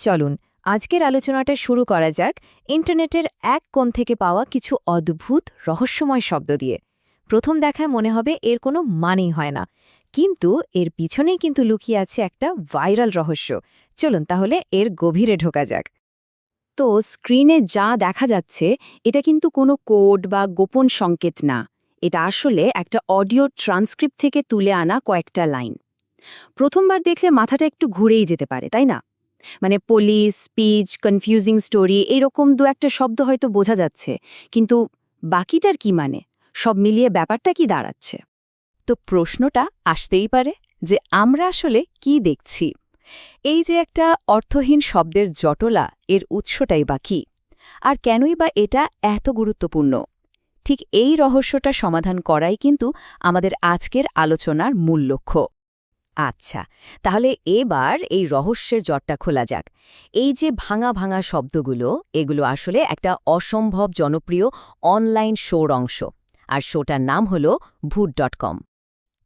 চলুন আজকের আলোচনাটা শুরু করা যাক ইন্টারনেটের এক কোণ থেকে পাওয়া কিছু অদ্ভুত রহস্যময় শব্দ দিয়ে। প্রথম দেখায় মনে হবে এর কোনো মানেই হয় না, কিন্তু এর পিছনেই কিন্তু লুকিয়ে আছে একটা ভাইরাল রহস্য। চলুন তাহলে এর গভীরে ঢোকা যাক। তো স্ক্রিনে যা দেখা যাচ্ছে এটা কিন্তু কোনো কোড বা গোপন সংকেত না। এটা আসলে একটা অডিও ট্রান্সক্রিপ্ট থেকে তুলে আনা কয়েকটা লাইন। প্রথমবার দেখলে মাথাটা একটু ঘুরেই যেতে পারে, তাই না? মানে পুলিশ, স্পিচ, কনফিউজিং স্টোরি এরকম দু একটা শব্দ হয়তো বোঝা যাচ্ছে, কিন্তু বাকিটার কি মানে? সব মিলিয়ে ব্যাপারটা কি দাঁড়াচ্ছে? তো প্রশ্নটা আসতেই পারে যে আমরা আসলে কি দেখছি। এই যে একটা অর্থহীন শব্দের জটলা, এর উৎসটাই বা কি, আর কেনই বা এটা এত গুরুত্বপূর্ণ? ঠিক এই রহস্যটা সমাধান করাই কিন্তু আমাদের আজকের আলোচনার মূল লক্ষ্য। আচ্ছা, তাহলে এবার এই রহস্যের জটটা খোলা যাক। এই যে ভাঙা ভাঙা শব্দগুলো, এগুলো আসলে একটা অসম্ভব জনপ্রিয় অনলাইন শোর অংশ, আর শোটার নাম হলো ভূত.কম।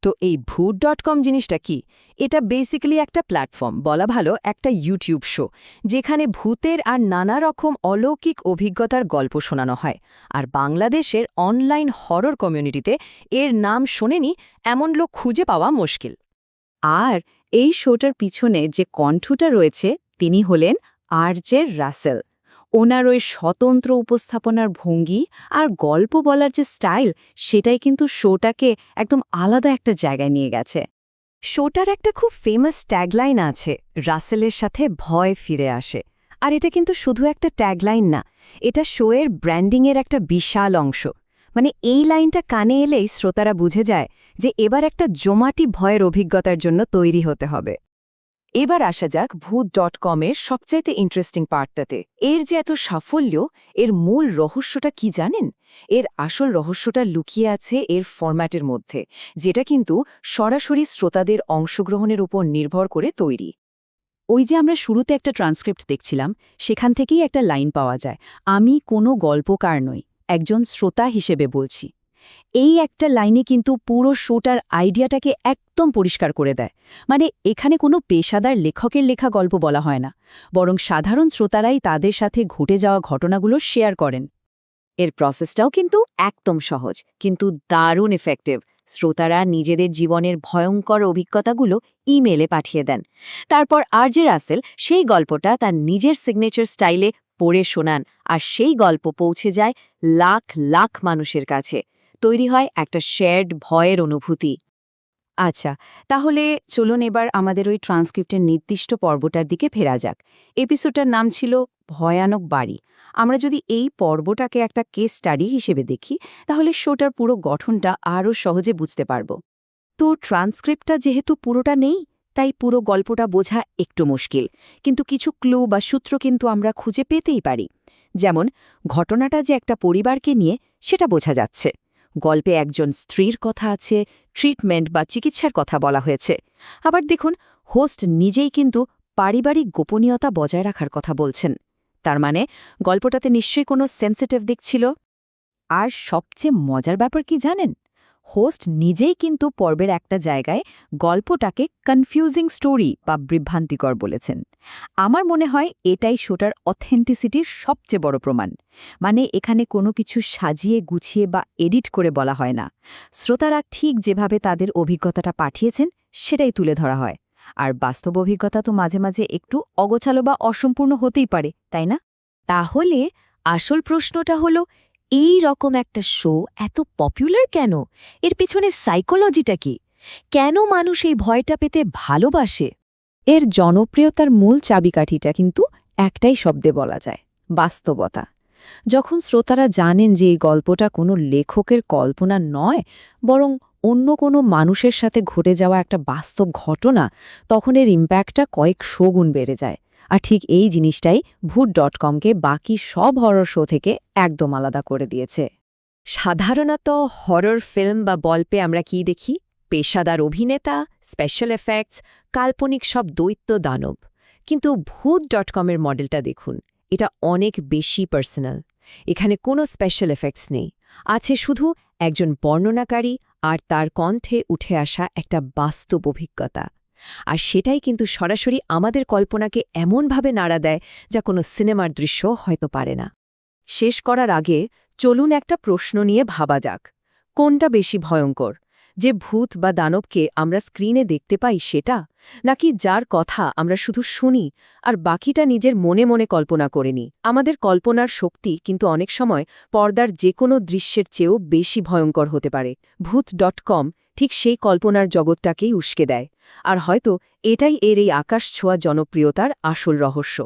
তো এই ভূত.কম জিনিসটা কি? এটা বেসিক্যালি একটা প্ল্যাটফর্ম, বলা ভালো একটা ইউটিউব শো, যেখানে ভূতের আর নানা রকম অলৌকিক অভিজ্ঞতার গল্প শোনানো হয়। আর বাংলাদেশের অনলাইন হরর কমিউনিটিতে এর নাম শোনেনি এমন লোক খুঁজে পাওয়া মুশকিল। আর এই শোটার পিছনে যে কণ্ঠটা রয়েছে তিনি হলেন আরজে রাসেল। ওনার ওই স্বতন্ত্র উপস্থাপনার ভঙ্গি আর গল্প বলার যে স্টাইল, সেটাই কিন্তু শোটাকে একদম আলাদা একটা জায়গায় নিয়ে গেছে। শোটার একটা খুব ফেমাস ট্যাগলাইন আছে, রাসেলের সাথে ভয় ফিরে আসে। আর এটা কিন্তু শুধু একটা ট্যাগলাইন না, এটা শোয়ের ব্র্যান্ডিংয়ের একটা বিশাল অংশ। মানে এই লাইনটা কানে এলেই শ্রোতারা বুঝে যায় যে এবার একটা জমাটি ভয়ের অভিজ্ঞতার জন্য তৈরি হতে হবে। এবার আসা যাক ভূত.কমের সবচাইতে ইন্টারেস্টিং পার্টটাতে। এর যে এত সাফল্য, এর মূল রহস্যটা কি জানেন? এর আসল রহস্যটা লুকিয়ে আছে এর ফরম্যাটের মধ্যে, যেটা কিন্তু সরাসরি শ্রোতাদের অংশগ্রহণের উপর নির্ভর করে তৈরি। ওই যে আমরা শুরুতে একটা ট্রান্সক্রিপ্ট দেখছিলাম, সেখান থেকেই একটা লাইন পাওয়া যায়, আমি কোনো গল্পকার নই, একজন শ্রোতা হিসেবে বলছি। এই একটা লাইনে কিন্তু পুরো শোটার আইডিয়াটাকে একদম পরিষ্কার করে দেয়। মানে এখানে কোনো পেশাদার লেখকের লেখা গল্প বলা হয় না, বরং সাধারণ শ্রোতারাই তাদের সাথে ঘটে যাওয়া ঘটনাগুলো শেয়ার করেন। এর প্রসেসটাও কিন্তু একদম সহজ, কিন্তু দারুণ এফেক্টিভ। শ্রোতারা নিজেদের জীবনের ভয়ঙ্কর অভিজ্ঞতাগুলো ইমেলে পাঠিয়ে দেন। তারপর আরজে রাসেল সেই গল্পটা তার নিজের সিগনেচার স্টাইলে পড়ে শোনান, আর সেই গল্প পৌঁছে যায় লাখ লাখ মানুষের কাছে। তৈরি হয় একটা শেয়ার্ড ভয়ের অনুভূতি। আচ্ছা, তাহলে চলুন এবার আমাদের ওই ট্রান্সক্রিপ্টের নির্দিষ্ট পর্বটার দিকে ফেরা যাক। এপিসোডটার নাম ছিল ভয়ানক বাড়ি। আমরা যদি এই পর্বটাকে একটা কেস স্টাডি হিসেবে দেখি, তাহলে শোটার পুরো গঠনটা আরও সহজে বুঝতে পারব। তো ট্রান্সক্রিপ্টটা যেহেতু পুরোটা নেই, তাই পুরো গল্পটা বোঝা একটু মুশকিল, কিন্তু কিছু ক্লু বা সূত্র কিন্তু আমরা খুঁজে পেতেই পারি। যেমন ঘটনাটা যে একটা পরিবারকে নিয়ে, সেটা বোঝা যাচ্ছে। গল্পে একজন স্ত্রীর কথা আছে, ট্রিটমেন্ট বা চিকিৎসার কথা বলা হয়েছে। আবার দেখুন, হোস্ট নিজেই কিন্তু পারিবারিক গোপনীয়তা বজায় রাখার কথা বলছেন। তার মানে গল্পটাতে নিশ্চয়ই কোনো সেন্সিটিভ দিক ছিল। আর সবচেয়ে মজার ব্যাপার কি জানেন? হোস্ট নিজেই কিন্তু পর্বের একটা জায়গায় গল্পটাকে কনফিউজিং স্টোরি বা বিভ্রান্তিকর বলেছেন। আমার মনে হয় এটাই শোটার অথেন্টিসিটির সবচেয়ে বড় প্রমাণ। মানে এখানে কোনো কিছু সাজিয়ে গুছিয়ে বা এডিট করে বলা হয় না। শ্রোতারা ঠিক যেভাবে তাদের অভিজ্ঞতাটা পাঠিয়েছেন, সেটাই তুলে ধরা হয়। আর বাস্তব অভিজ্ঞতা তো মাঝে মাঝে একটু অগোছালো বা অসম্পূর্ণ হতেই পারে, তাই না? তাহলে আসল প্রশ্নটা হলো, এই রকম একটা শো এত পপুলার কেন? এর পিছনে সাইকোলজিটা কি? কেন মানুষ এই ভয়টা পেতে ভালোবাসে? এর জনপ্রিয়তার মূল চাবিকাঠিটা কিন্তু একটাই শব্দে বলা যায়, বাস্তবতা। যখন শ্রোতারা জানেন যে এই গল্পটা কোনো লেখকের কল্পনা নয়, বরং অন্য কোনো মানুষের সাথে ঘটে যাওয়া একটা বাস্তব ঘটনা, তখন এর ইম্প্যাক্টটা কয়েক গুণ বেড়ে যায়। আর ঠিক এই জিনিসটাই ভূত.কমকে বাকি সব হরর শো থেকে একদম আলাদা করে দিয়েছে। সাধারণত হরর ফিল্ম বা গল্পে আমরা কি দেখি? পেশাদার অভিনেতা, স্পেশাল এফেক্টস, কাল্পনিক সব দৈত্য দানব। কিন্তু ভূত.কমের মডেলটা দেখুন, এটা অনেক বেশি পার্সোনাল। এখানে কোনো স্পেশাল এফেক্টস নেই, আছে শুধু একজন বর্ণনাকারী আর তার কণ্ঠে উঠে আসা একটা বাস্তব অভিজ্ঞতা। আর সেটাই কিন্তু সরাসরি আমাদের কল্পনাকে এমনভাবে নাড়া দেয় যা কোনো সিনেমার দৃশ্য হয়তো পারে না। শেষ করার আগে চলুন একটা প্রশ্ন নিয়ে ভাবা যাক, কোনটা বেশি ভয়ঙ্কর, যে ভূত বা দানবকে আমরা স্ক্রিনে দেখতে পাই সেটা, নাকি যার কথা আমরা শুধু শুনি আর বাকিটা নিজের মনে মনে কল্পনা করে নিই? আমাদের কল্পনার শক্তি কিন্তু অনেক সময় পর্দার যে কোনো দৃশ্যের চেয়েও বেশি ভয়ঙ্কর হতে পারে। ভূত.com ঠিক সেই কল্পনার জগৎটাকেই উস্কে দেয়। আর হয়তো এটাই এর এই আকাশ ছোঁয়া জনপ্রিয়তার আসল রহস্য।